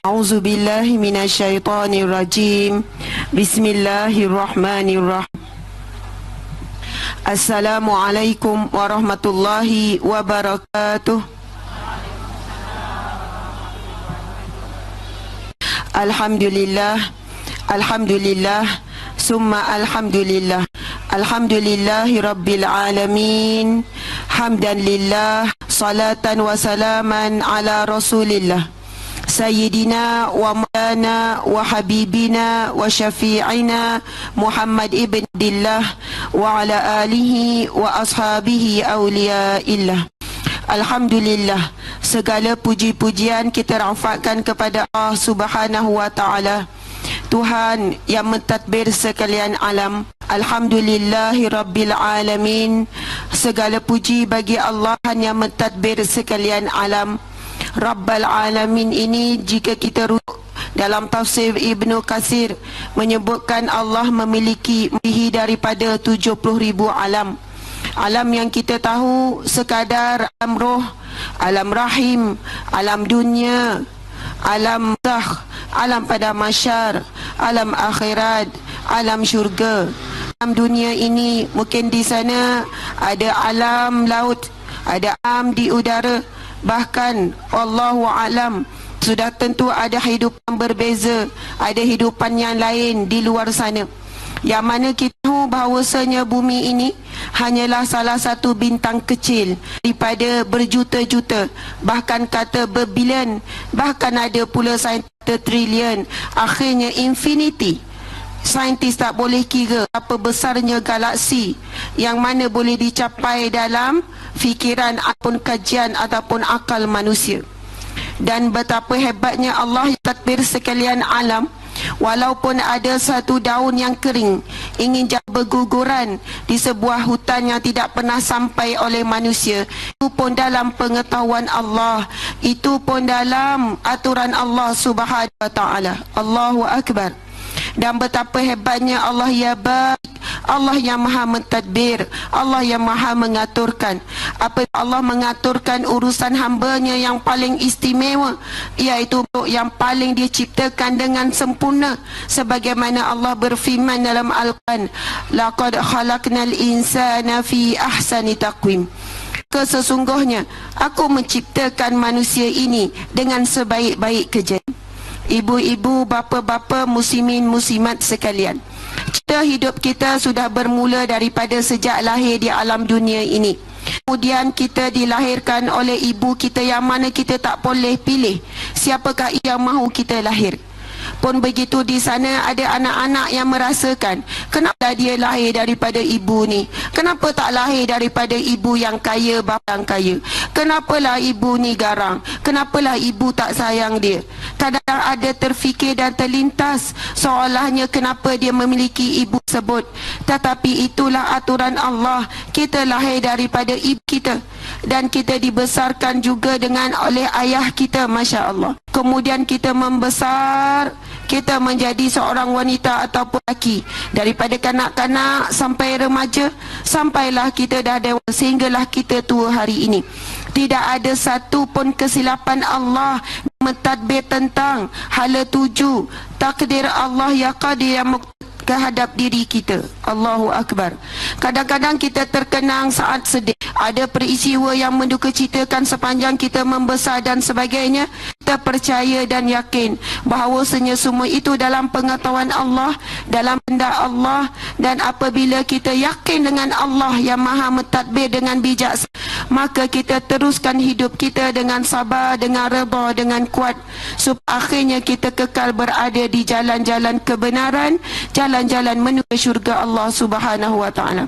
A'udzu billahi minasyaitonir rajim. Bismillahirrahmanirrahim. Assalamualaikum warahmatullahi wabarakatuh. Alhamdulillah, alhamdulillah, summa alhamdulillah. Alhamdulillahi rabbil alamin. Hamdan lillah, salatan wa salaman ala rasulillah Sayyidina wa maulana wa habibina wa syafi'ina Muhammad ibn Abdillah wa ala alihi wa ashabihi awliyaillah. Alhamdulillah, segala puji-pujian kita rafakkan kepada Allah Subhanahu wa ta'ala, Tuhan yang mentadbir sekalian alam. Alhamdulillahi rabbil alamin. Segala puji bagi Allah yang mentadbir sekalian alam. Rabbal alamin ini, jika kita rujuk dalam tafsir Ibnu Katsir, menyebutkan Allah memiliki lebih daripada 70,000 alam. Alam yang kita tahu sekadar alam roh, alam rahim, alam dunia, alam barzakh, alam pada mahsyar, alam akhirat, alam syurga. Alam dunia ini mungkin di sana ada alam laut, ada alam di udara. Bahkan Allahu alam, sudah tentu ada hidupan berbeza, ada hidupan yang lain di luar sana, yang mana kita tahu bahawasanya bumi ini hanyalah salah satu bintang kecil daripada berjuta-juta, bahkan kata berbilion, bahkan ada pula saintis trilion, akhirnya infinity. Saintis tak boleh kira apa besarnya galaksi yang mana boleh dicapai dalam fikiran ataupun kajian ataupun akal manusia. Dan betapa hebatnya Allah tadbir sekalian alam. Walaupun ada satu daun yang kering ingin berguguran di sebuah hutan yang tidak pernah sampai oleh manusia, itu pun dalam pengetahuan Allah, itu pun dalam aturan Allah Subhanahu wa ta'ala. Allahu Akbar. Dan betapa hebatnya Allah ya baik, Allah yang maha mentadbir, Allah yang maha mengaturkan. Apa Allah mengaturkan urusan hambanya yang paling istimewa, iaitu yang paling dia ciptakan dengan sempurna, sebagaimana Allah berfirman dalam Al-Quran, laqad khalaqnal insana fi ahsani taqwim. Sesungguhnya aku menciptakan manusia ini dengan sebaik-baik kejadian. Ibu-ibu, bapa-bapa, muslimin, muslimat sekalian, cerita hidup kita sudah bermula daripada sejak lahir di alam dunia ini. Kemudian kita dilahirkan oleh ibu kita yang mana kita tak boleh pilih siapakah yang mahu kita lahir. Pun begitu di sana ada anak-anak yang merasakan, kenapa dia lahir daripada ibu ni? Kenapa tak lahir daripada ibu yang kaya, bapa yang kaya? Kenapalah ibu ni garang? Kenapalah ibu tak sayang dia? Kadang-kadang ada terfikir dan terlintas seolahnya kenapa dia memiliki ibu tersebut. Tetapi itulah aturan Allah. Kita lahir daripada ibu kita dan kita dibesarkan juga dengan oleh ayah kita, Masya Allah. Kemudian kita membesar, kita menjadi seorang wanita ataupun lelaki. Daripada kanak-kanak sampai remaja, sampailah kita dah dewasa, sehinggalah kita tua hari ini. Tidak ada satu pun kesilapan Allah mentadbir tentang hala tuju takdir Allah ya qadir yang kehadap diri kita. Allahu Akbar. Kadang-kadang kita terkenang saat sedih, ada peristiwa yang mendukacitakan sepanjang kita membesar dan sebagainya. Kita percaya dan yakin bahawasanya semua itu dalam pengetahuan Allah, dalam kehendak Allah. Dan apabila kita yakin dengan Allah yang maha mentadbir dengan bijak, maka kita teruskan hidup kita dengan sabar, dengan redha, dengan kuat, supaya akhirnya kita kekal berada di jalan-jalan kebenaran, jalan-jalan menuju syurga Allah Subhanahu wa ta'ala.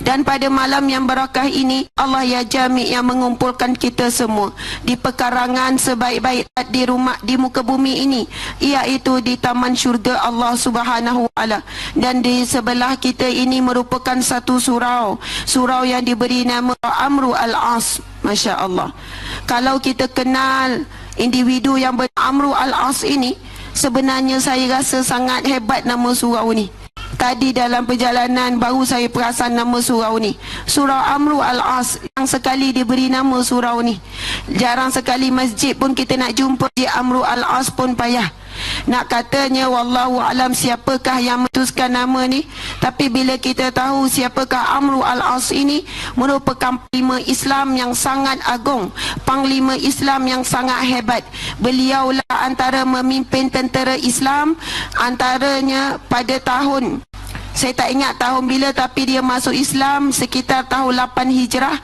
Dan pada malam yang barakah ini, Allah ya Jami' yang mengumpulkan kita semua di pekarangan sebaik-baik di rumah di muka bumi ini, iaitu di taman syurga Allah Subhanahu wa ta'ala. Dan di sebelah kita ini merupakan satu surau, surau yang diberi nama Amru Al-As. Masya Allah. Kalau kita kenal individu yang bernama Amru Al-As ini, sebenarnya saya rasa sangat hebat nama surau ni. Tadi dalam perjalanan baru saya perasan nama surau ni, Surau Amru Al-As. Yang sekali diberi nama surau ni. Jarang sekali masjid pun kita nak jumpa di Amru Al-As pun payah. Nak katanya wallahu alam siapakah yang memutuskan nama ni, tapi bila kita tahu siapakah Amru Al-As ini, merupakan panglima Islam yang sangat agung, panglima Islam yang sangat hebat. Beliaulah antara memimpin tentera Islam, antaranya pada tahun, saya tak ingat tahun bila, tapi dia masuk Islam sekitar tahun 8 Hijrah.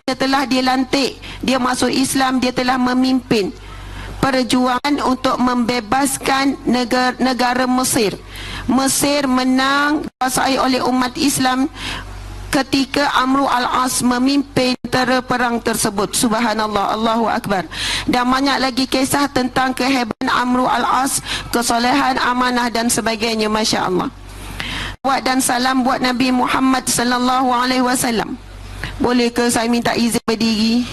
Setelah dia lantik, dia masuk Islam, dia telah memimpin perjuangan untuk membebaskan negara Mesir. Mesir menang, dikuasai oleh umat Islam ketika Amru Al-As memimpin tentera perang tersebut. Subhanallah, Allahu Akbar. Dan banyak lagi kisah tentang kehebatan Amru Al-As, kesolehan, amanah dan sebagainya. Masya Allah. Salawat dan salam buat Nabi Muhammad sallallahu alaihi wasallam. Boleh ke saya minta izin berdiri?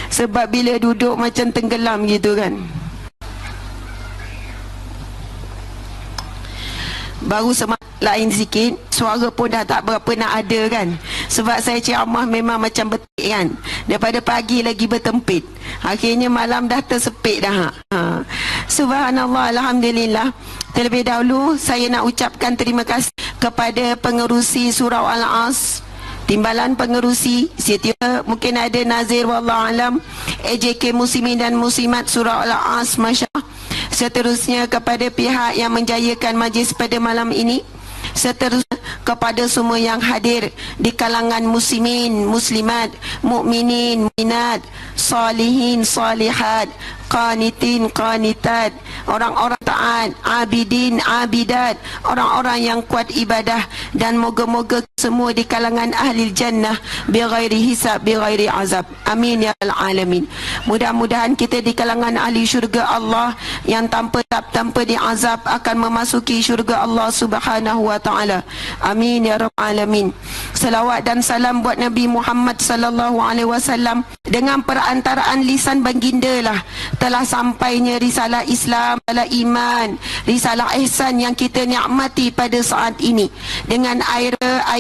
Sebab bila duduk macam tenggelam gitu kan. Baru semak lain sikit, suara pun dah tak berapa nak ada kan. Sebab saya ceramah memang macam betik kan. Daripada pagi lagi bertempit, akhirnya malam dah tersepit dah. Subhanallah, alhamdulillah. Terlebih dahulu saya nak ucapkan terima kasih kepada pengerusi Surau Al-As, timbalan pengerusi setiap, mungkin ada Nazir wallahu alam, AJK Muslimin dan Muslimat Surau Al-As, masya-Allah. Seterusnya kepada pihak yang menjayakan majlis pada malam ini, seterusnya kepada semua yang hadir di kalangan muslimin, muslimat, mukminin, mukminat, salihin, salihat, qanitin, qanitat, orang-orang taat, abidin, abidat, orang-orang yang kuat ibadah, dan moga-moga semua di kalangan ahli jannah bighairi hisab, bighairi azab. Amin ya rabbal alamin. Mudah-mudahan kita di kalangan ahli syurga Allah yang tanpa diazab akan memasuki syurga Allah Subhanahu wa taala. Amin ya rabbal alamin. Selawat dan salam buat Nabi Muhammad sallallahu alaihi wasallam. Dengan perantaraan lisan baginda lah telah sampainya risalah Islam, risalah iman, risalah ihsan yang kita nikmati pada saat ini. Dengan air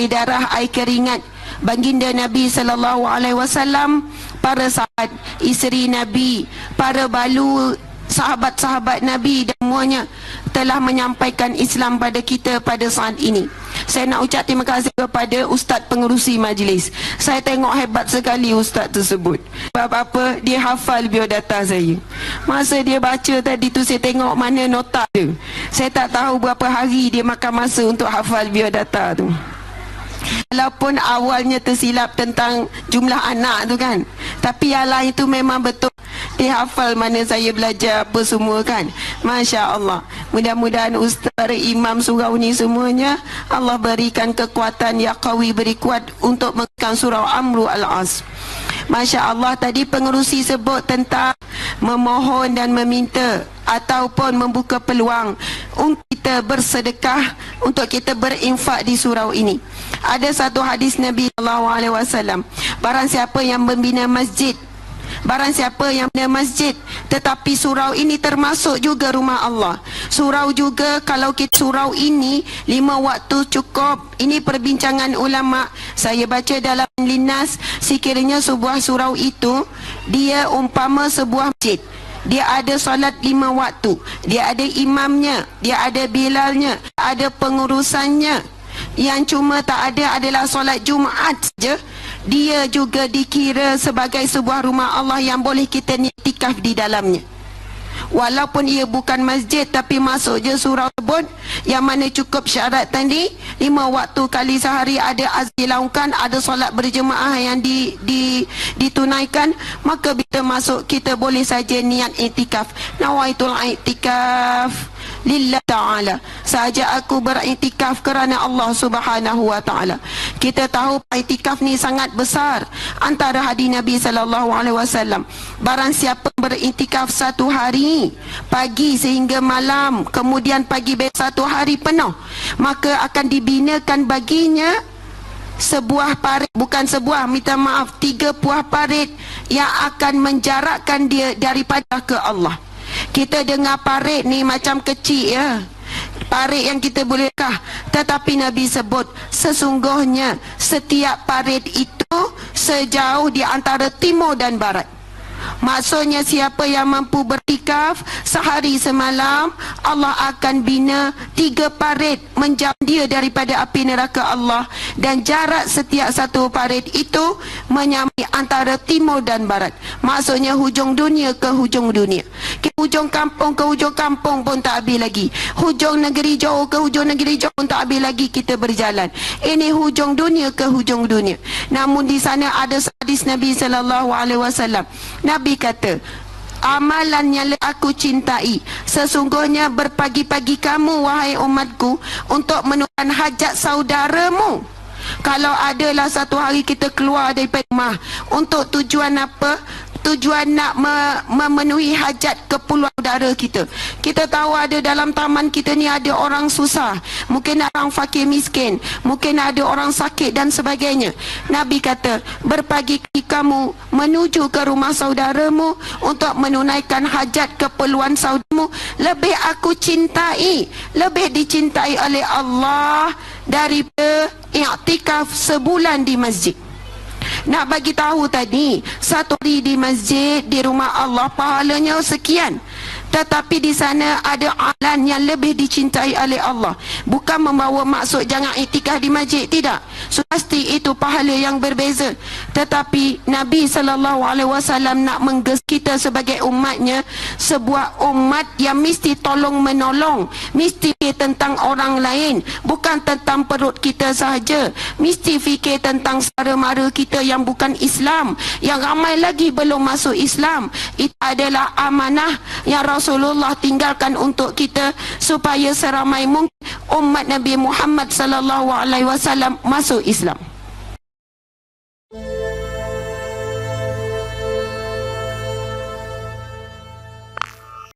darah, air keringat baginda Nabi sallallahu alaihi wasallam, para sahabat, isteri Nabi, para balu sahabat-sahabat Nabi dan semuanya telah menyampaikan Islam pada kita pada saat ini. Saya nak ucap terima kasih kepada Ustaz pengerusi majlis. Saya tengok hebat sekali Ustaz tersebut. Sebab apa? Dia hafal biodata saya. Masa dia baca tadi tu, saya tengok mana nota dia. Saya tak tahu berapa hari dia makan masa untuk hafal biodata tu. Walaupun awalnya tersilap tentang jumlah anak tu kan, tapi yang lain tu memang betul. Dia hafal mana saya belajar apa semua kan. Masya Allah. Mudah-mudahan ustaz, para imam surau ni semuanya Allah berikan kekuatan ya qawi, beri kuat untuk mengekan surau Amru Al-As. Masya Allah. Tadi pengerusi sebut tentang memohon dan meminta ataupun membuka peluang untuk kita bersedekah, untuk kita berinfak di surau ini. Ada satu hadis Nabi SAW, barang siapa yang membina masjid, barang siapa yang membina masjid, tetapi surau ini termasuk juga rumah Allah. Surau juga, kalau kita surau ini 5 waktu cukup. Ini perbincangan ulama. Saya baca dalam Linnas, sekiranya sebuah surau itu dia umpama sebuah masjid. Dia ada solat 5 waktu, dia ada imamnya, dia ada bilalnya, ada pengurusannya. Yang cuma tak ada adalah solat Jumaat saja. Dia juga dikira sebagai sebuah rumah Allah yang boleh kita iktikaf di dalamnya. Walaupun ia bukan masjid, tapi masuk je surau tersebut, yang mana cukup syarat tadi 5 waktu kali sehari ada azan dilaungkan, ada solat berjemaah yang ditunaikan. Maka bila masuk, kita boleh saja niat iktikaf. Nawaitul iktikaf lillah ta'ala, sahaja aku beriktikaf kerana Allah Subhanahu wa ta'ala. Kita tahu iktikaf ni sangat besar. Antara hadis Nabi sallallahu alaihi wasallam, barang siapa beriktikaf 1 hari pagi sehingga malam, kemudian pagi besok 1 hari penuh, maka akan dibinakan baginya sebuah parit, bukan sebuah, minta maaf, 3 buah parit yang akan menjarakkan dia daripada ke Allah. Kita dengar parit ni macam kecil ya. parit yang kita bolehkah? Tetapi Nabi sebut sesungguhnya setiap parit itu sejauh di antara timur dan barat. Maksudnya siapa yang mampu beriktikaf sehari semalam, Allah akan bina 3 parit menjauh dia daripada api neraka Allah. Dan jarak setiap satu parit itu menyamai antara timur dan barat. Maksudnya hujung dunia ke hujung dunia. Hujung kampung ke hujung kampung pun tak habis lagi. Hujung negeri jauh ke hujung negeri jauh pun tak habis lagi kita berjalan. Ini hujung dunia ke hujung dunia. Namun di sana ada hadis Nabi SAW. Nabi kata, amalan yang aku cintai, sesungguhnya berpagi-pagi kamu wahai umatku untuk menunaikan hajat saudaramu. Kalau adalah satu hari kita keluar daripada rumah untuk tujuan apa? Tujuan nak memenuhi hajat keperluan saudara kita. Kita tahu ada dalam taman kita ni ada orang susah, mungkin orang fakir miskin, mungkin ada orang sakit dan sebagainya. Nabi kata, berpagi kamu menuju ke rumah saudaramu untuk menunaikan hajat keperluan saudaramu, lebih aku cintai, lebih dicintai oleh Allah daripada i'tikaf sebulan di masjid. Nak bagi tahu tadi, satu hari di masjid di rumah Allah pahalanya sekian. Tetapi di sana ada amalan yang lebih dicintai oleh Allah. Bukan membawa maksud jangan iktikaf di masjid, tidak. So, pasti itu pahala yang berbeza. Tetapi Nabi SAW nak mengges kita sebagai umatnya, sebuah umat yang mesti tolong menolong, mesti fikir tentang orang lain, bukan tentang perut kita sahaja. Mesti fikir tentang saudara-mara kita yang bukan Islam, yang ramai lagi belum masuk Islam. Itu adalah amanah yang Rasulullah tinggalkan untuk kita, supaya seramai mungkin umat Nabi Muhammad SAW masuk Islam.